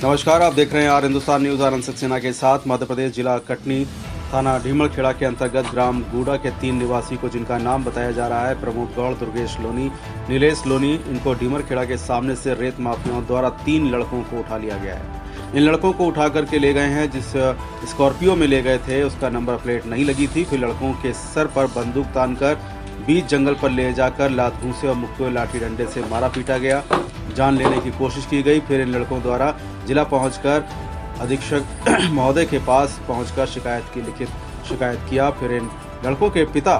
नमस्कार, आप देख रहे हैं आर हिंदुस्तान न्यूज़। आनंद सक्सेना के साथ। मध्य प्रदेश जिला कटनी थाना ढीमलखेड़ा के अंतर्गत ग्राम गूड़ा के 3 निवासी को, जिनका नाम बताया जा रहा है प्रमोद गौड़, दुर्गेश लोनी, नीलेश लोनी, इनको ढीमलखेड़ा के सामने से रेत माफियाओं द्वारा 3 लड़कों को उठा लिया गया है। इन लड़कों को उठा करके ले गए हैं। जिस स्कॉर्पियो में ले गए थे उसका नंबर प्लेट नहीं लगी थी। फिर लड़कों के सर पर बंदूक तानकर बीच जंगल पर ले जाकर लात घूंसे और मुक्के लाठी डंडे से मारा पीटा गया। जान लेने की कोशिश की गई। फिर इन लड़कों द्वारा जिला पहुंचकर अधीक्षक महोदय के पास पहुंचकर लिखित शिकायत किया। फिर इन लड़कों के पिता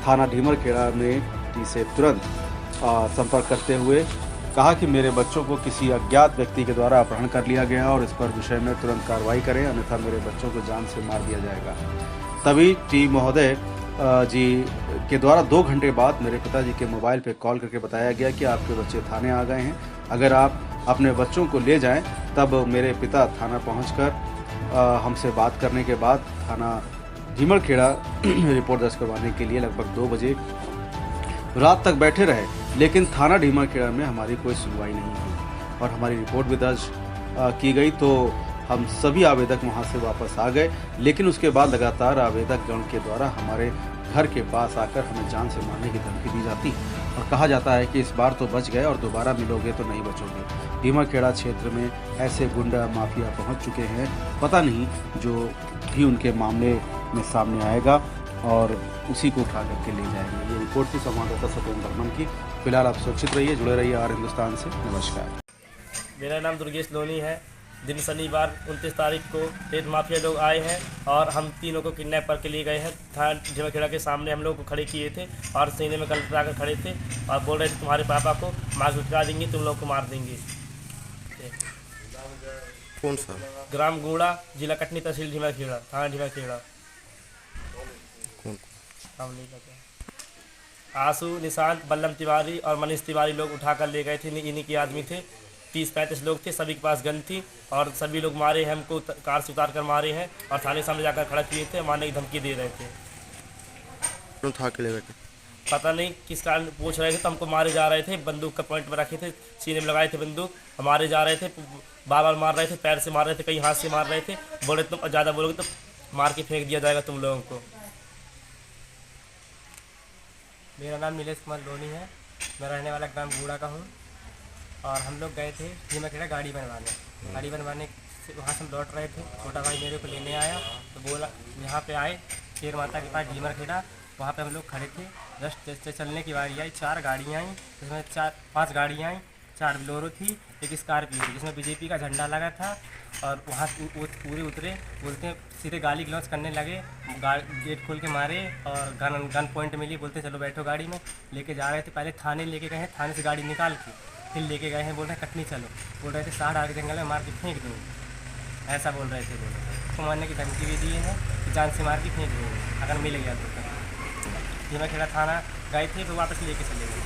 थाना ढीमलखेड़ा में से तुरंत संपर्क करते हुए कहा कि मेरे बच्चों को किसी अज्ञात व्यक्ति के द्वारा अपहरण कर लिया गया और इस पर विषय में तुरंत कार्रवाई करें, अन्यथा मेरे बच्चों को जान से मार दिया जाएगा। तभी टी महोदय जी के द्वारा 2 घंटे बाद मेरे पिताजी के मोबाइल पे कॉल करके बताया गया कि आपके बच्चे थाने आ गए हैं, अगर आप अपने बच्चों को ले जाएं। तब मेरे पिता थाना पहुंचकर हमसे बात करने के बाद थाना ढीमलखेड़ा रिपोर्ट दर्ज करवाने के लिए लगभग 2 बजे रात तक बैठे रहे, लेकिन थाना ढीमलखेड़ा में हमारी कोई सुनवाई नहीं हुई और हमारी रिपोर्ट भी दर्ज की गई। तो हम सभी आवेदक वहां से वापस आ गए, लेकिन उसके बाद लगातार आवेदक गण के द्वारा हमारे घर के पास आकर हमें जान से मारने की धमकी दी जाती और कहा जाता है कि इस बार तो बच गए और दोबारा मिलोगे तो नहीं बचोगे। ढीमलखेड़ा क्षेत्र में ऐसे गुंडा माफिया पहुंच चुके हैं, पता नहीं जो भी उनके मामले में सामने आएगा और उसी को उठा करके ले जाएंगे। ये रिपोर्ट थी संवाददाता सत्येंद्र बर्मन की। फिलहाल आप सुरक्षित रहिए, जुड़े रहिए आर हिंदुस्तान से। नमस्कार। मेरा नाम दुर्गेश लोनी है। दिन शनिवार 29 तारीख को रेत माफिया लोग आए हैं और हम तीनों को किडनैप करके लिए गए हैं। थाना ढीमलखेड़ा के सामने हम लोग को खड़े किए थे और सीने में गल कर खड़े थे और बोल रहे थे तुम्हारे पापा को मार लुटका देंगे, तुम लोग को मार देंगे। कौन सा? ग्राम गूड़ा, जिला कटनी, तहसील ढीमलखेड़ा, थाना ढीमलखेड़ा। हम नहीं लगा। आंसू, निशांत, बल्लम तिवारी और मनीष तिवारी लोग उठाकर ले गए थे। इन्हीं के आदमी थे। 30-35 लोग थे, सभी के पास गन थी और सभी लोग मारे हैं। हमको कार से उतार कर मारे हैं और थाने सामने जाकर खड़ा किए थे, मारने की धमकी दे रहे थे। क्यों था के ले गए थे? पता नहीं किस कारण पूछ रहे थे, तो हमको मारे जा रहे थे। बंदूक का पॉइंट में रखे थे, सीने में लगाए थे बंदूक, हमारे जा रहे थे, बार बार मार रहे थे, पैर से मार रहे थे, कहीं हाथ से मार रहे थे। बोले तुम ज़्यादा बोलोगे तो मार के फेंक दिया जाएगा तुम लोगों को। मेरा नाम नीलेश कुमार लोनी है। मैं रहने वाला ग्राम गूड़ा का हूँ और हम लोग गए थे ढीमलखेड़ा गाड़ी बनवाने से वहाँ से हम लौट रहे थे। छोटा भाई मेरे को लेने आया तो बोला यहाँ पे आए शेर माता के पास ढीमलखेड़ा, वहाँ पे हम लोग खड़े थे। जस्ट चलने की बारी आई, 4 गाड़ियाँ आई, जिसमें 4-5 गाड़ियाँ आई, 4 बोलेरो थी, एक स्कॉर्पियो थी जिसमें बीजेपी का झंडा लगा था। और वहाँ पूरे उतरे, बोलते सीधे गाली गलौज करने लगे, गेट खोल के मारे और गन पॉइंट मिली, बोलते चलो बैठो गाड़ी में। लेके जा रहे थे, पहले थाने लेके गए हैं, थाने से गाड़ी निकाल के फिर लेके गए हैं। बोल रहे हैं कटनी चलो, बोल रहे थे 60 आगे जंगल में मार के फेंक दूँगी, ऐसा बोल रहे थे। उसको मारने की धमकी भी दी है कि जान से मार के फेंक दूँगी अगर मिल गया तो। ढीमलखेड़ा थाना गए थे तो वापस लेके चले गए।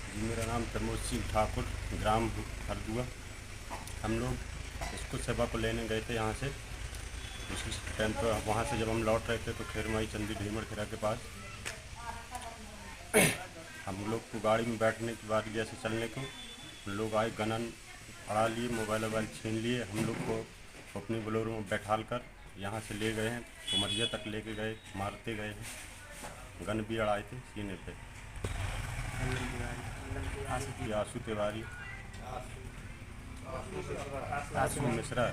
जी, मेरा नाम प्रमोद सिंह ठाकुर, ग्राम हरदुआ। हम लोग इसको सेवा को लेने गए थे यहाँ से। उसी टाइम पर वहाँ से जब हम लौट रहे थे तो खेरमाई चंदी ढीमलखेड़ा के पास हम लोग को गाड़ी में बैठने की बारी जैसे चलने को हम लोग आए, गनन अड़ा लिए, मोबाइल छीन लिए। हम लोग को अपनी बोलेरो में बैठाल कर यहाँ से ले गए हैं, उमरिया तक लेके गए, मारते गए हैं। गन भी अड़ाए थे सीने पे। आंसू तिवारी, आंसू मिश्रा,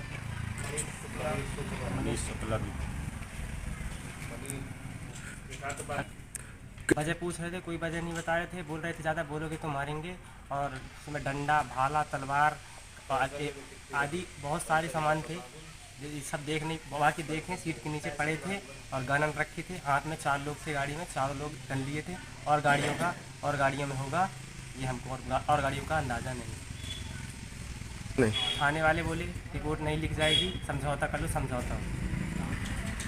मनीष शुक्ला भी। वजह पूछ रहे थे, कोई वजह नहीं बता रहे थे। बोल रहे थे ज़्यादा बोलोगे तो मारेंगे और उसमें डंडा, भाला, तलवार आदि बहुत सारे सामान थे। ये सब देखें सीट के नीचे पड़े थे और गन रखे थे हाथ में। 4 लोग थे गाड़ी में, 4 लोग गन लिए थे और गाड़ियों में होगा ये हमको और गाड़ियों का अंदाज़ा नहीं। थाने वाले बोले रिपोर्ट नहीं लिख जाएगी, समझौता कर लो, समझौता।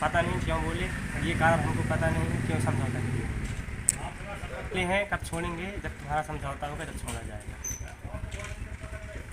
पता नहीं क्यों बोले, ये कारण हमको पता नहीं क्यों समझौता किए हैं। कब छोड़ेंगे, जब तुम्हारा समझौता होगा जब छोड़ा जाएगा।